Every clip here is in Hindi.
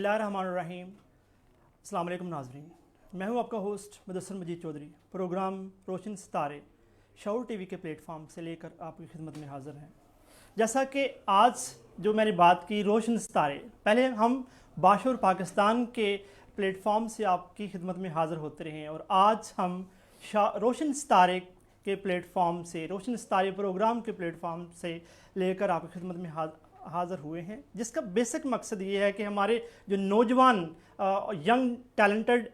बिस्मिल्लाहिर्रहमानिर्रहीम। अस्सलाम वालेकुम नाज़रीन, मैं हूं आपका होस्ट मुदस्सिर मजीद चौधरी। प्रोग्राम रोशन सितारे शऊर टीवी के प्लेटफॉर्म से लेकर आपकी खिदमत में हाज़िर हैं। जैसा कि आज जो मैंने बात की रोशन सितारे, पहले हम बाशूर पाकिस्तान के प्लेटफॉर्म से आपकी खिदमत में हाज़िर होते रहे हैं और आज हम रोशन सितारे के प्लेटफॉर्म से, रोशन सितारे प्रोग्राम के प्लेटफॉर्म से लेकर आपकी खिदमत में हाज़िर हुए हैं, जिसका बेसिक मकसद ये है कि हमारे जो नौजवान यंग टैलेंटेड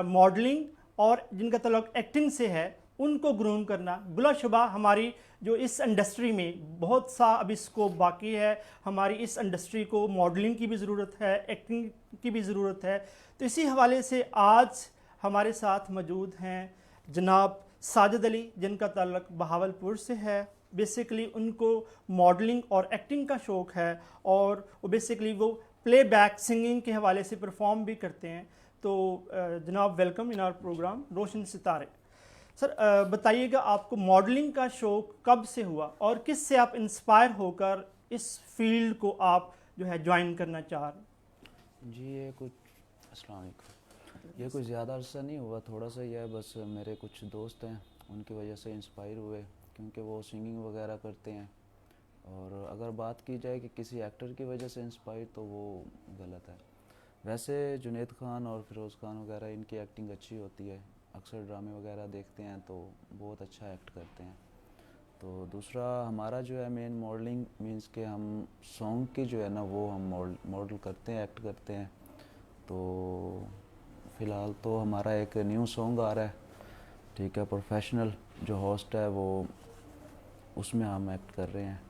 मॉडलिंग और जिनका तल्लुक़ एक्टिंग से है उनको ग्रूम करना। बिलाशुबा हमारी जो इस इंडस्ट्री में बहुत सा अभी स्कोप बाकी है। हमारी इस इंडस्ट्री को मॉडलिंग की भी ज़रूरत है, एक्टिंग की भी ज़रूरत है। तो इसी हवाले से आज हमारे साथ मौजूद हैं जनाब साजिद अली, जिनका ताल्लुक़ बहावलपुर से है। बेसिकली उनको मॉडलिंग और एक्टिंग का शौक़ है और वो बेसिकली वो प्लेबैक सिंगिंग के हवाले से परफॉर्म भी करते हैं। तो जनाब वेलकम इन आवर प्रोग्राम रोशन सितारे। सर बताइएगा, आपको मॉडलिंग का शौक़ कब से हुआ और किस से आप इंस्पायर होकर इस फील्ड को आप जो है ज्वाइन करना चाह रहे हैं? जी ये कुछ अस्सलाम वालेकुम। ये कुछ ज़्यादा अर्सा नहीं हुआ, थोड़ा सा ही है। बस मेरे कुछ दोस्त हैं, उनकी वजह से इंस्पायर हुए, क्योंकि वो सिंगिंग वगैरह करते हैं। और अगर बात की जाए कि किसी एक्टर की वजह से इंस्पायर, तो वो गलत है। वैसे जुनैद खान और फिरोज़ खान वगैरह, इनकी एक्टिंग अच्छी होती है। अक्सर ड्रामे वगैरह देखते हैं तो बहुत अच्छा एक्ट करते हैं। तो दूसरा हमारा जो है मेन मॉडलिंग मींस के हम सॉन्ग की जो है ना वो हम मॉडल करते हैं, एक्ट करते हैं। तो फ़िलहाल तो हमारा एक न्यू सॉन्ग आ रहा है, ठीक है। प्रोफेशनल जो होस्ट है वो, उसमें हम एक्ट कर रहे हैं।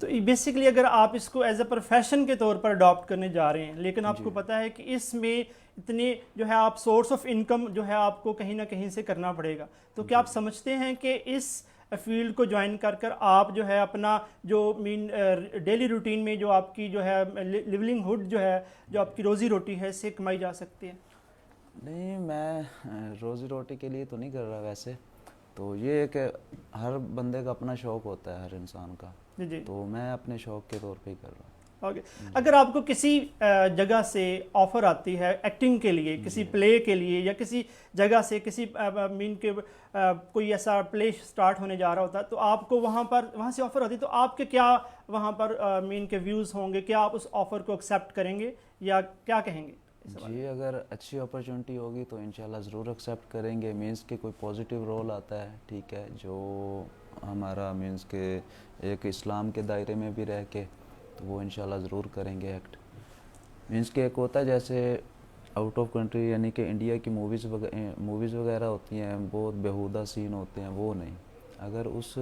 तो बेसिकली अगर आप इसको एज ए प्रोफेशन के तौर पर अडॉप्ट करने जा रहे हैं, लेकिन आपको पता है कि इसमें इतने जो है आप सोर्स ऑफ इनकम जो है आपको कहीं ना कहीं से करना पड़ेगा, तो क्या आप समझते हैं कि इस फील्ड को ज्वाइन कर कर आप जो है अपना जो डेली रूटीन में जो आपकी जो है लिवलिंगहुड जो है, जो आपकी रोज़ी रोटी है, इससे कमाई जा सकती है? नहीं, मैं रोज़ी रोटी के लिए तो नहीं कर रहा वैसे। तो ये एक हर बंदे का अपना शौक़ होता है, हर इंसान का। जी। तो मैं अपने शौक़ के तौर पे ही कर रहा हूँ। ओके। अगर आपको किसी जगह से ऑफ़र आती है एक्टिंग के लिए, किसी प्ले के लिए, या किसी जगह से किसी मीन के कोई ऐसा प्ले स्टार्ट होने जा रहा होता है, तो आपको वहाँ से ऑफ़र होती है, तो आपके क्या वहाँ पर मीन के व्यूज़ होंगे? क्या आप उस ऑफ़र को एक्सेप्ट करेंगे या क्या कहेंगे? जी अगर अच्छी अपॉर्चुनिटी होगी तो इंशाल्लाह ज़रूर एक्सेप्ट करेंगे। मींस के कोई पॉजिटिव रोल आता है, ठीक है, जो हमारा मींस के एक इस्लाम के दायरे में भी रह के, तो वो इंशाल्लाह ज़रूर करेंगे एक्ट। मींस के एक होता है जैसे आउट ऑफ कंट्री, यानी कि इंडिया की मूवीज़ वगैरह होती हैं, बहुत बेहुदा सीन होते हैं, वो नहीं। अगर उस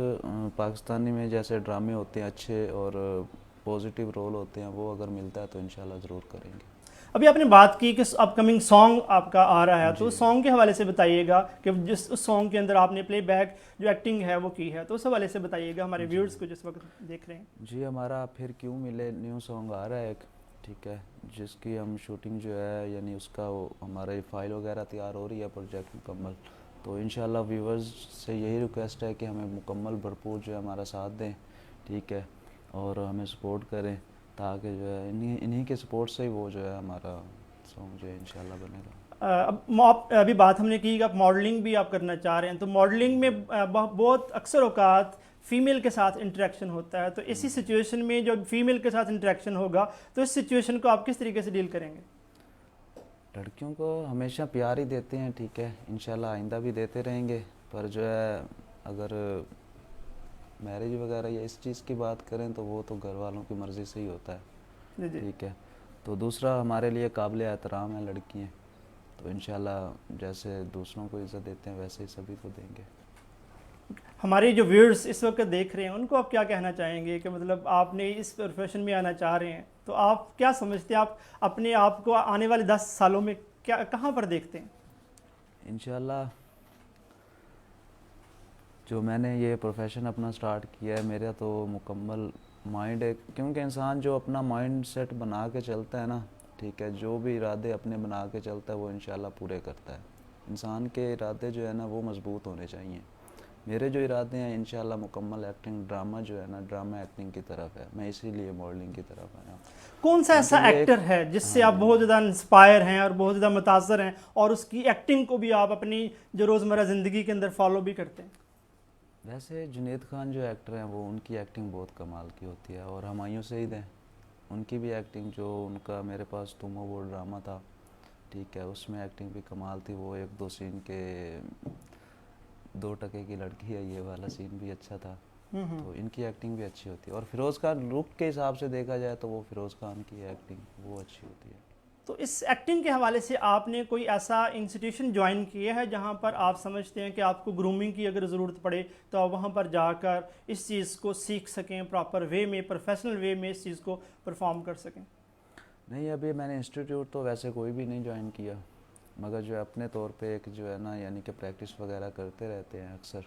पाकिस्तानी में जैसे ड्रामे होते हैं अच्छे और पॉजिटिव रोल होते हैं, वो अगर मिलता है तो इंशाल्लाह ज़रूर करेंगे। अभी आपने बात की कि अपकमिंग सॉन्ग आपका आ रहा है, तो उस सॉन्ग के हवाले से बताइएगा कि जिस उस सॉन्ग के अंदर आपने प्लेबैक जो एक्टिंग है वो की है, तो उस हवाले से बताइएगा हमारे व्यूअर्स को जिस वक्त देख रहे हैं। जी हमारा फिर क्यों मिले न्यू सॉन्ग आ रहा है एक, ठीक है, जिसकी हम शूटिंग जो है, यानी उसका हमारा फाइल वगैरह तैयार हो रही है, प्रोजेक्ट मुकम्मल। तो इंशाल्लाह व्यूवर्स से यही रिक्वेस्ट है कि हमें मुकम्मल भरपूर जो है हमारा साथ दें, ठीक है, और हमें सपोर्ट करें, ताकि जो है इन्हीं के सपोर्ट से ही वो जो है हमारा सॉन्ग जो है इंशाल्लाह बनेगा। अब आप अभी बात हमने की कि आप मॉडलिंग भी आप करना चाह रहे हैं, तो मॉडलिंग में बहुत अक्सर औकात फ़ीमेल के साथ इंटरेक्शन होता है, तो इसी सिचुएशन में जो फीमेल के साथ इंटरेक्शन होगा, तो इस सिचुएशन को आप किस तरीके से डील करेंगे? लड़कियों को हमेशा प्यार ही देते हैं, ठीक है, इंशाल्लाह आइंदा भी देते रहेंगे। पर जो है अगर मैरिज वगैरह या इस चीज़ की बात करें तो वो तो घर वालों की मर्ज़ी से ही होता है, ठीक है। तो दूसरा हमारे लिए काबिल एहतराम है लड़कियाँ, तो इंशाल्लाह जैसे दूसरों को इज़्ज़त देते हैं वैसे ही सभी को देंगे। हमारे जो व्यूअर्स इस वक्त देख रहे हैं उनको आप क्या कहना चाहेंगे कि मतलब आपने इस प्रोफेशन में आना चाह रहे हैं, तो आप क्या समझते हैं, आप अपने आप को आने वाले 10 सालों में क्या कहाँ पर देखते हैं? इंशाल्लाह जो मैंने ये प्रोफेशन अपना स्टार्ट किया है, मेरा तो मुकम्मल माइंड है, क्योंकि इंसान जो अपना माइंड सेट बना के चलता है ना, ठीक है, जो भी इरादे अपने बना के चलता है वो इंशाल्लाह पूरे करता है। इंसान के इरादे जो है ना वो मज़बूत होने चाहिए। मेरे जो इरादे हैं इंशाल्लाह मुकम्मल एक्टिंग ड्रामा जो है ना, ड्रामा एक्टिंग की तरफ है। मैं इसीलिए मॉडलिंग की तरफ आया हूँ। कौन सा ऐसा क्योंकि ये एक्टर एक है जिससे हाँ आप जी, बहुत ज़्यादा इंस्पायर हैं और बहुत ज़्यादा मुतासर हैं और उसकी एक्टिंग को भी आप अपनी जो रोज़मर्रा ज़िंदगी के अंदर फॉलो भी करते हैं? वैसे जुनैद खान जो एक्टर हैं वो, उनकी एक्टिंग बहुत कमाल की होती है। और हुमायूं सईद हैं, उनकी भी एक्टिंग, जो उनका मेरे पास तुम हो वो ड्रामा था, ठीक है, उसमें एक्टिंग भी कमाल थी। वो एक दो सीन के 2 टके की लड़की है, ये वाला सीन भी अच्छा था। तो इनकी एक्टिंग भी अच्छी होती है। और फिरोज़ खान लुक के हिसाब से देखा जाए तो वो फिरोज़ खान की एक्टिंग वो अच्छी होती है। तो इस एक्टिंग के हवाले से आपने कोई ऐसा इंस्टीट्यूशन ज्वाइन किया है जहां पर आप समझते हैं कि आपको ग्रूमिंग की अगर ज़रूरत पड़े तो आप वहां पर जाकर इस चीज़ को सीख सकें, प्रॉपर वे में, प्रोफेशनल वे में इस चीज़ को परफॉर्म कर सकें? नहीं, अभी मैंने इंस्टीट्यूट तो वैसे कोई भी नहीं ज्वाइन किया, मगर जो है अपने तौर पे एक जो है ना, यानी कि प्रैक्टिस वगैरह करते रहते हैं अक्सर,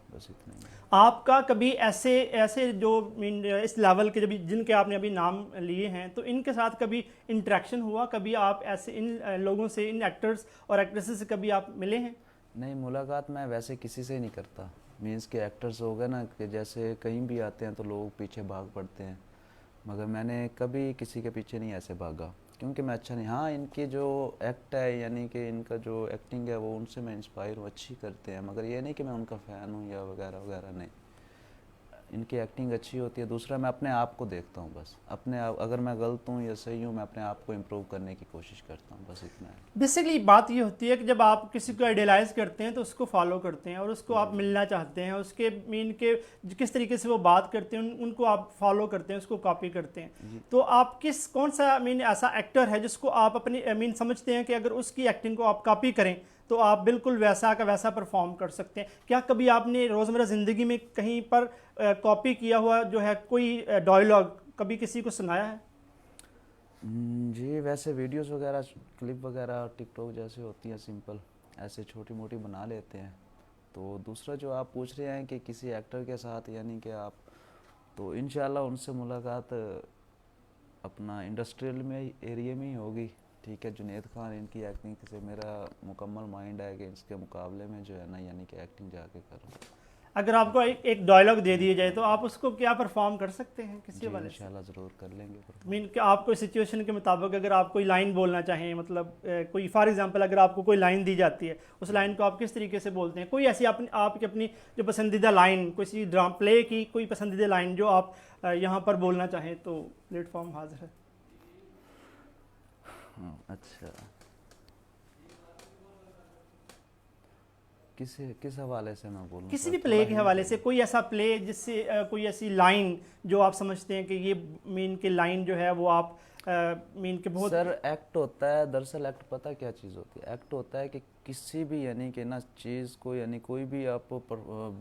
बस इतना ही है। आपका कभी ऐसे ऐसे जो इस लेवल के जब जिनके आपने अभी नाम लिए हैं तो इनके साथ कभी इंटरेक्शन हुआ? कभी आप ऐसे इन लोगों से, इन एक्टर्स और एक्ट्रेसेस से कभी आप मिले हैं? नहीं, मुलाकात मैं वैसे किसी से नहीं करता। मीन्स के एक्टर्स हो गए ना, कि जैसे कहीं भी आते हैं तो लोग पीछे भाग पड़ते हैं, मगर मैंने कभी किसी के पीछे नहीं ऐसे भागा, क्योंकि मैं अच्छा नहीं। हाँ, इनकी जो एक्ट है, यानी कि इनका जो एक्टिंग है वो, उनसे मैं इंस्पायर हूँ, अच्छी करते हैं, मगर ये नहीं कि मैं उनका फ़ैन हूँ या वगैरह वगैरह, नहीं। इनकी एक्टिंग अच्छी होती है। दूसरा, मैं अपने आप को देखता हूँ बस, अपने आप, अगर मैं गलत हूँ या सही हूँ, मैं अपने आप को इम्प्रूव करने की कोशिश करता हूँ, बस इतना है। बेसिकली बात ये होती है कि जब आप किसी को आइडियलाइज करते हैं तो उसको फॉलो करते हैं और उसको आप जी मिलना चाहते हैं, उसके मीन के किस तरीके से वो बात करते हैं उनको आप फॉलो करते हैं, उसको कॉपी करते हैं। जी। तो आप किस कौन सा मीन ऐसा एक्टर है जिसको आप अपनी मीन समझते हैं कि अगर उसकी एक्टिंग को आप कॉपी करें तो आप बिल्कुल वैसा का वैसा परफॉर्म कर सकते हैं? क्या कभी आपने रोज़मर्रा ज़िंदगी में कहीं पर कॉपी किया हुआ जो है कोई डायलॉग कभी किसी को सुनाया है? जी, वैसे वीडियोस वगैरह, क्लिप वगैरह टिकटॉक जैसे होती हैं सिंपल, ऐसे छोटी मोटी बना लेते हैं। तो दूसरा जो आप पूछ रहे हैं कि किसी एक्टर के साथ, यानी कि आप, तो इंशाल्लाह उनसे मुलाकात अपना इंडस्ट्रियल में एरिया में ही होगी, ठीक है। जुनैद खान, इनकी एक्टिंग से मेरा मुकम्मल माइंड है कि इसके मुकाबले में जो है ना, यानी कि एक्टिंग जाके करूँ। अगर आपको एक डायलॉग दे दिया जाए तो आप उसको क्या परफॉर्म कर सकते हैं किसी जी, हवाले से? इंशाल्लाह ज़रूर कर लेंगे परफॉर्म। मीन कि आपको सिचुएशन के मुताबिक अगर आप कोई लाइन बोलना चाहें, मतलब कोई फॉर एग्जांपल अगर आपको कोई लाइन दी जाती है, उस लाइन को आप किस तरीके से बोलते हैं? कोई ऐसी आपकी अपनी जो पसंदीदा लाइन, किसी ड्रामा प्ले की कोई पसंदीदा लाइन जो आप यहाँ पर बोलना चाहें तो प्लेटफॉर्म हाजिर है। हाँ, अच्छा, किस हवाले से मैं बोलूँ, किसी सर भी थोड़ा प्ले के हिंट हवाले से दें। कोई ऐसा प्ले जिससे कोई ऐसी लाइन जो आप समझते हैं कि ये मीन की लाइन जो है वो आप मीन के बहुत। सर, एक्ट होता है, दरअसल एक्ट पता क्या चीज़ होती है? एक्ट होता है कि किसी भी, यानी कि ना, चीज़ को, यानी कोई भी आपको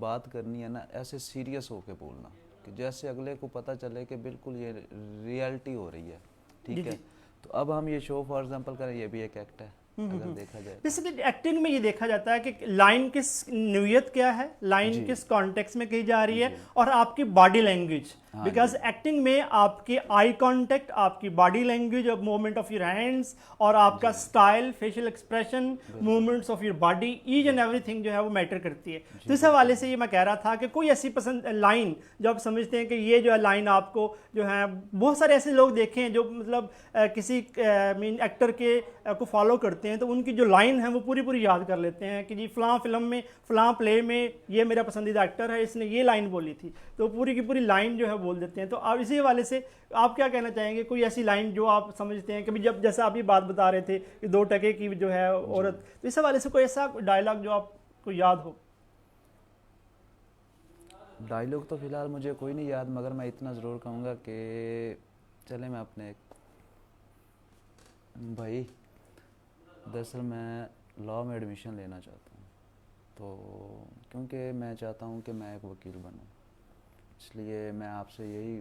बात करनी है ना, ऐसे सीरियस होके बोलना कि जैसे अगले को पता चले कि बिल्कुल ये रियलिटी हो रही है, जी ठीक है। जी। तो अब हम ये शो फॉर एग्जांपल करें, ये भी एक एक्ट है अगर देखा जाए तो। बेसिकली एक्टिंग में ये देखा जाता है कि लाइन किस न्यूयत क्या है, लाइन जी किस कॉन्टेक्स्ट में कही जा रही है, जी। और आपकी बॉडी लैंग्वेज। हाँ बिकॉज जी एक्टिंग में आपके आई कांटेक्ट, आपकी बॉडी लैंग्वेज और मूवमेंट ऑफ योर हैंड्स और आपका जी, स्टाइल, फेशियल एक्सप्रेशन, बिल्कुल। Movements of your body, each and everything जो है वो मैटर करती है। तो जी इस बिल्कुल। हवाले से ये मैं कह रहा था कि कोई ऐसी पसंद लाइन जो आप समझते हैं कि ये जो है लाइन आपको जो है, बहुत सारे ऐसे लोग देखे हैं जो मतलब किसी मीन एक्टर के को फॉलो करते हैं तो उनकी जो लाइन है वो पूरी पूरी याद कर लेते हैं कि जी फलां फिल्म में, फलां प्ले में ये मेरा पसंदीदा एक्टर है, इसने ये लाइन बोली थी, तो पूरी की पूरी लाइन जो है बोल देते हैं। तो आप इसी हवाले से आप क्या कहना चाहेंगे? कोई ऐसी लाइन जो आप समझते हैं कि भी जब जैसा आप ये बात बता रहे थे कि 2 टके की जो है औरत, तो इस हवाले से कोई ऐसा डायलॉग जो आपको याद हो? डायलॉग तो फिलहाल मुझे कोई नहीं याद, मगर मैं इतना ज़रूर कहूँगा कि चले, मैं अपने भाई, दरअसल मैं लॉ में एडमिशन लेना चाहता हूँ, तो क्योंकि मैं चाहता हूँ कि मैं एक वकील बनूँ, इसलिए मैं आपसे यही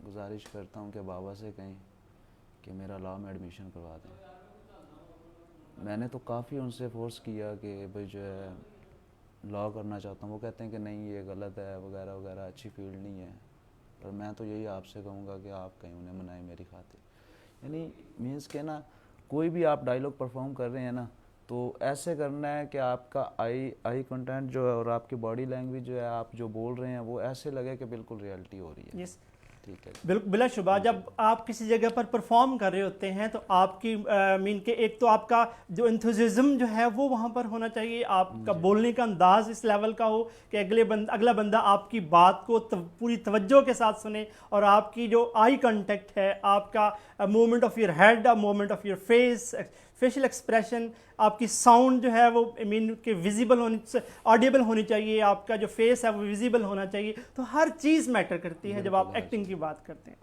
गुजारिश करता हूँ कि बाबा से कहें कि मेरा लॉ में एडमिशन करवा दें। मैंने तो काफ़ी उनसे फोर्स किया कि भाई जो है लॉ करना चाहता हूँ, वो कहते हैं कि नहीं ये गलत है वगैरह वगैरह, अच्छी फील्ड नहीं है। पर मैं तो यही आपसे कहूँगा कि आप कहीं उन्हें मनाएं मेरी खातिर। यानी मीन्स के ना, कोई भी आप डायलॉग परफॉर्म कर रहे हैं ना, तो ऐसे करना है कि आपका आई कंटेंट जो है और आपकी बॉडी लैंग्वेज जो है, आप जो बोल रहे हैं वो ऐसे लगे कि बिल्कुल रियलिटी हो रही है। यस, ठीक है। बिल्कुल बिलाशुबा जब आप किसी जगह पर परफॉर्म कर रहे होते हैं तो आपकी मीन के एक तो आपका जो एंथुसिज्म जो है वो वहाँ पर होना चाहिए, आपका बोलने का अंदाज इस लेवल का हो कि अगला बंदा आपकी बात को पूरी तवज्जो के साथ सुने, और आपकी जो आई कांटेक्ट है, आपका movement of your head, movement of your face, facial expression, आपकी साउंड जो है वो मीन के विजिबल होनी, ऑडिबल होनी चाहिए, आपका जो फेस है वो विजिबल होना चाहिए। तो हर चीज़ मैटर करती है जब आप एक्टिंग की बात करते हैं।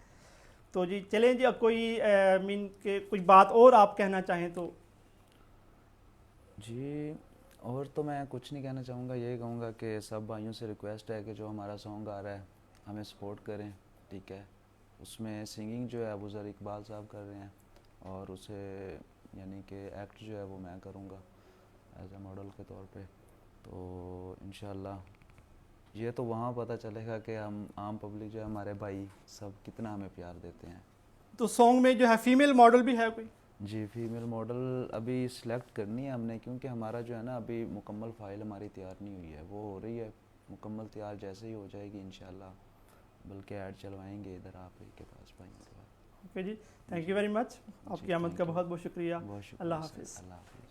तो जी चलें जी, अब कोई मीन के कुछ बात और आप कहना चाहें तो। जी और तो मैं कुछ नहीं कहना चाहूँगा, यही कहूँगा कि सब भाइयों से रिक्वेस्ट है कि जो हमारा सॉन्ग आ रहा है हमें सपोर्ट करें। ठीक है। उसमें सिंगिंग जो है अबू ज़र इकबाल साहब कर रहे हैं, और उसे यानी कि एक्ट जो है वो मैं करूँगा एज ए मॉडल के तौर पे। तो इंशाल्लाह ये तो वहाँ पता चलेगा कि हम आम पब्लिक जो है, हमारे भाई सब कितना हमें प्यार देते हैं। तो सॉन्ग में जो है फीमेल मॉडल भी है कोई? जी फीमेल मॉडल अभी सिलेक्ट करनी है हमने, क्योंकि हमारा जो है ना अभी मुकम्मल फ़ाइल हमारी तैयार नहीं हुई है, वो हो रही है मुकम्मल तैयार, जैसे ही हो जाएगी इंशाल्लाह, बल्कि ऐड चलवाएंगे इधर आप ही के पास भाई के पास। ओके जी, थैंक यू वेरी मच, आपकी आमद का बहुत बहुत शुक्रिया। बहुत शुक्रिया अल्लाह सर, हाफिज़। अल्लाह हाफिज़।